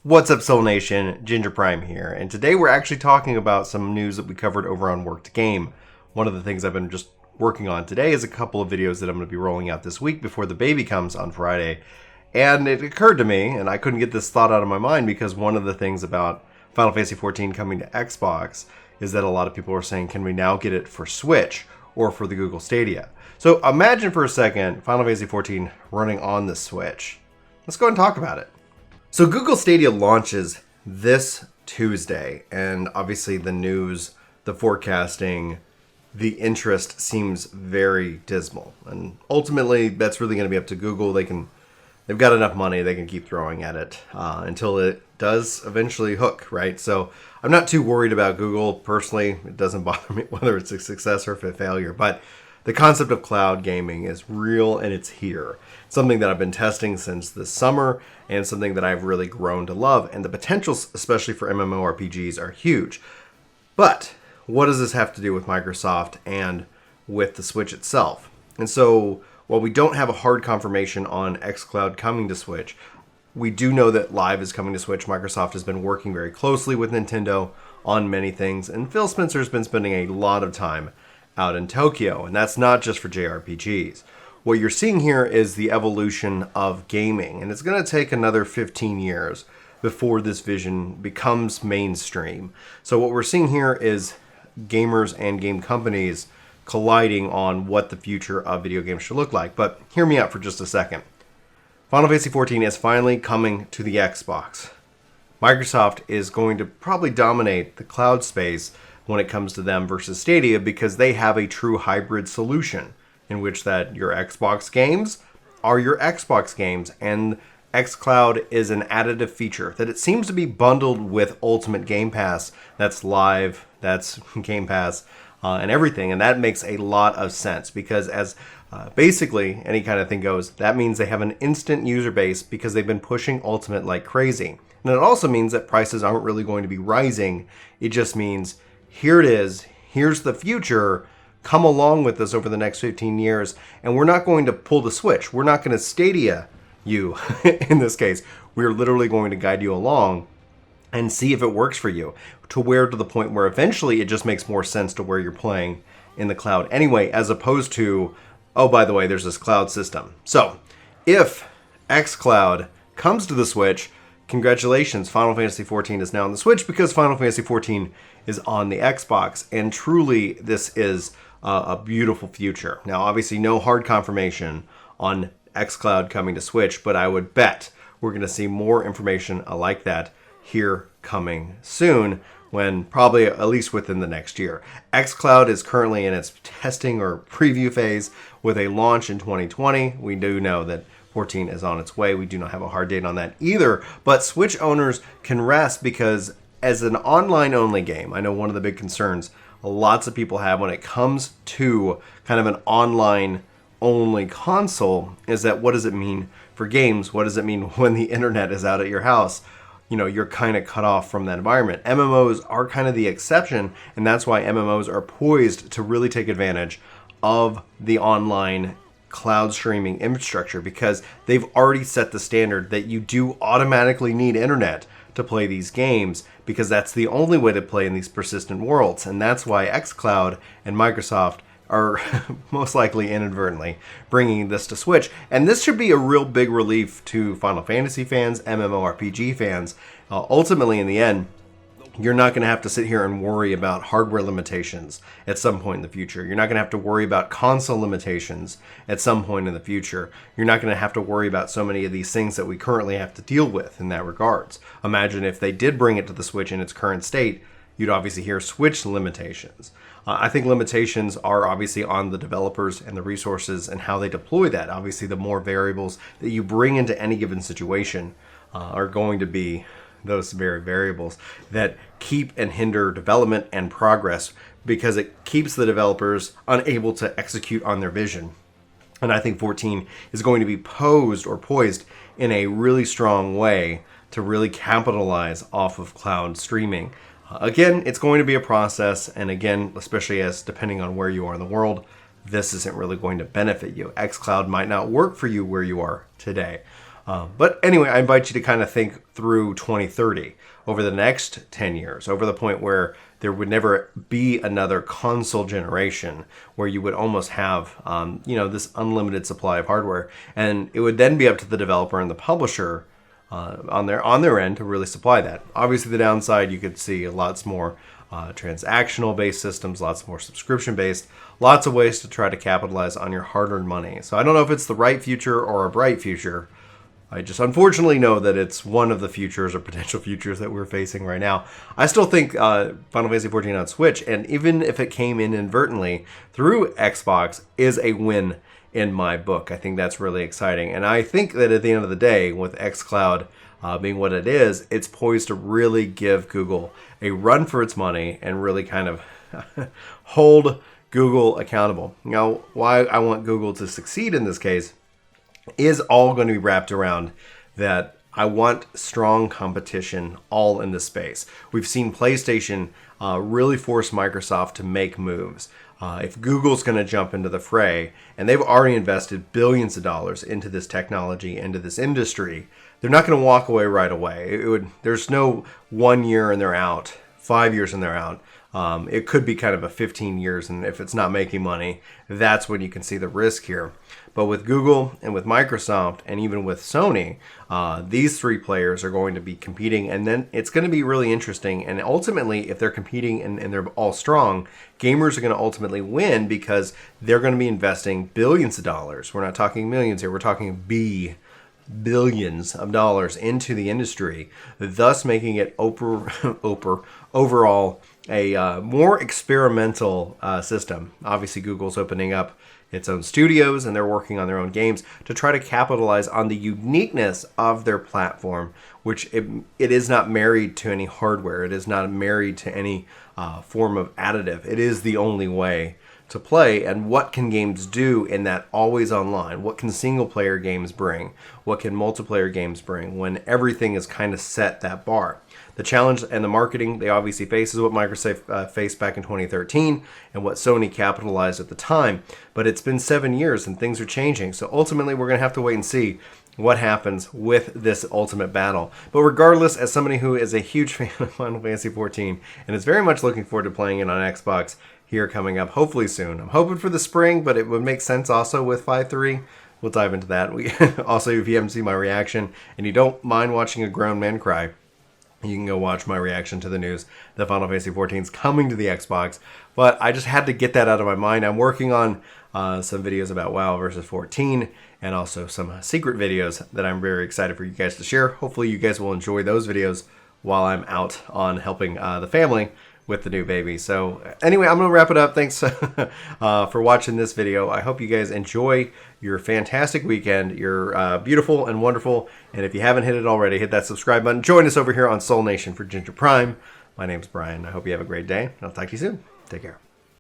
What's up, Soul Nation? Ginger Prime here, and today we're actually talking about some news that we covered over on Work to Game. One of the things I've been just working on today is a couple of videos that I'm going to be rolling out this week before the baby comes on Friday. And it occurred to me, and I couldn't get this thought out of my mind, because one of the things about Final Fantasy XIV coming to Xbox is that a lot of people are saying, can we now get it for Switch or for the Google Stadia? So imagine for a second Final Fantasy XIV running on the Switch. Let's go and talk about it. So Google Stadia launches this Tuesday, and obviously the news, the forecasting, the interest seems very dismal. And ultimately, that's really going to be up to Google. They've got enough money, they can keep throwing at it until it does eventually hook, right? So I'm not too worried about Google personally. It doesn't bother me whether it's a success or if it's a failure, but the concept of cloud gaming is real and it's here. Something that I've been testing since this summer and something that I've really grown to love. And the potentials, especially for MMORPGs, are huge. But what does this have to do with Microsoft and with the Switch itself? And so while we don't have a hard confirmation on xCloud coming to Switch, we do know that Live is coming to Switch. Microsoft has been working very closely with Nintendo on many things, and Phil Spencer's been spending a lot of time out in Tokyo, and that's not just for JRPGs. What you're seeing here is the evolution of gaming, and it's going to take another 15 years before this vision becomes mainstream. So what we're seeing here is gamers and game companies colliding on what the future of video games should look like. But hear me out for just a second. Final Fantasy XIV is finally coming to the Xbox. Microsoft is going to probably dominate the cloud space when it comes to them versus Stadia, because they have a true hybrid solution in which that your Xbox games are your Xbox games, and xCloud is an additive feature that it seems to be bundled with Ultimate Game Pass. That's Live, that's Game Pass, and everything, and that makes a lot of sense, because as basically any kind of thing goes, that means they have an instant user base because they've been pushing Ultimate like crazy. And it also means that prices aren't really going to be rising. It just means here it is, here's the future, come along with us over the next 15 years, and we're not going to pull the switch. We're not going to Stadia you, in this case. We're literally going to guide you along and see if it works for you, to the point where eventually it just makes more sense to where you're playing in the cloud anyway, as opposed to, oh, by the way, there's this cloud system. So, if xCloud comes to the Switch, congratulations, Final Fantasy XIV is now on the Switch, because Final Fantasy XIV is on the Xbox, and truly this is a beautiful future. Now, obviously, no hard confirmation on xCloud coming to Switch, but I would bet we're going to see more information like that here coming soon, when probably at least within the next year. xCloud is currently in its testing or preview phase with a launch in 2020. We do know that 14 is on its way. We do not have a hard date on that either, but Switch owners can rest, because as an online-only game, I know one of the big concerns lots of people have when it comes to kind of an online-only console is that, what does it mean for games? What does it mean when the internet is out at your house? You know, you're kind of cut off from that environment. MMOs are kind of the exception, and that's why MMOs are poised to really take advantage of the online cloud streaming infrastructure, because they've already set the standard that you do automatically need internet to play these games, because that's the only way to play in these persistent worlds. And that's why xCloud and Microsoft are most likely inadvertently bringing this to Switch. And this should be a real big relief to Final Fantasy fans, MMORPG fans. Ultimately, in the end, you're not going to have to sit here and worry about hardware limitations at some point in the future. You're not going to have to worry about console limitations at some point in the future. You're not going to have to worry about so many of these things that we currently have to deal with in that regards. Imagine if they did bring it to the Switch in its current state, you'd obviously hear Switch limitations. I think limitations are obviously on the developers and the resources and how they deploy that. Obviously, the more variables that you bring into any given situation are going to be those very variables that keep and hinder development and progress, because it keeps the developers unable to execute on their vision. And I think 14 is going to be poised in a really strong way to really capitalize off of cloud streaming. Again, it's going to be a process, and again, especially as depending on where you are in the world, this isn't really going to benefit you. xCloud might not work for you where you are today. But anyway, I invite you to kind of think through 2030, over the next 10 years, over the point where there would never be another console generation, where you would almost have, this unlimited supply of hardware. And it would then be up to the developer and the publisher on their end to really supply that. Obviously, the downside, you could see lots more transactional-based systems, lots more subscription-based, lots of ways to try to capitalize on your hard-earned money. So I don't know if it's the right future or a bright future. I just unfortunately know that it's one of the futures or potential futures that we're facing right now. I still think Final Fantasy XIV on Switch, and even if it came in inadvertently through Xbox, is a win in my book. I think that's really exciting. And I think that at the end of the day, with xCloud being what it is, it's poised to really give Google a run for its money and really kind of hold Google accountable. Now, why I want Google to succeed in this case is all going to be wrapped around that I want strong competition all in the space. We've seen PlayStation really force Microsoft to make moves. If Google's going to jump into the fray, and they've already invested billions of dollars into this technology, into this industry, they're not going to walk away right away. There's no 1 year and they're out, 5 years and they're out. It could be kind of a 15 years, and if it's not making money, that's when you can see the risk here. But with Google and with Microsoft and even with Sony, these three players are going to be competing, and then it's going to be really interesting. And ultimately, if they're competing and they're all strong, gamers are going to ultimately win because they're going to be investing billions of dollars. We're not talking millions here. We're talking billions of dollars into the industry, thus making it overall a more experimental system. Obviously, Google's opening up its own studios and they're working on their own games to try to capitalize on the uniqueness of their platform, which it is not married to any hardware. It is not married to any form of additive. It is the only way to play. And what can games do in that always online? What can single player games bring? What can multiplayer games bring when everything is kind of set that bar? The challenge and the marketing they obviously face is what Microsoft faced back in 2013 and what Sony capitalized at the time. But it's been 7 years and things are changing. So ultimately, we're going to have to wait and see what happens with this ultimate battle. But regardless, as somebody who is a huge fan of Final Fantasy XIV and is very much looking forward to playing it on Xbox here coming up, hopefully soon. I'm hoping for the spring, but it would make sense also with 5.3. We'll dive into that. Also, if you haven't seen my reaction and you don't mind watching a grown man cry, you can go watch my reaction to the news that Final Fantasy XIV is coming to the Xbox. But I just had to get that out of my mind. I'm working on some videos about WoW versus 14 and also some secret videos that I'm very excited for you guys to share. Hopefully you guys will enjoy those videos while I'm out on helping the family with the new baby. So anyway, I'm going to wrap it up. Thanks for watching this video. I hope you guys enjoy your fantastic weekend. You're beautiful and wonderful. And if you haven't hit it already, hit that subscribe button. Join us over here on Soul Nation for Ginger Prime. My name's Brian. I hope you have a great day. I'll talk to you soon. Take care.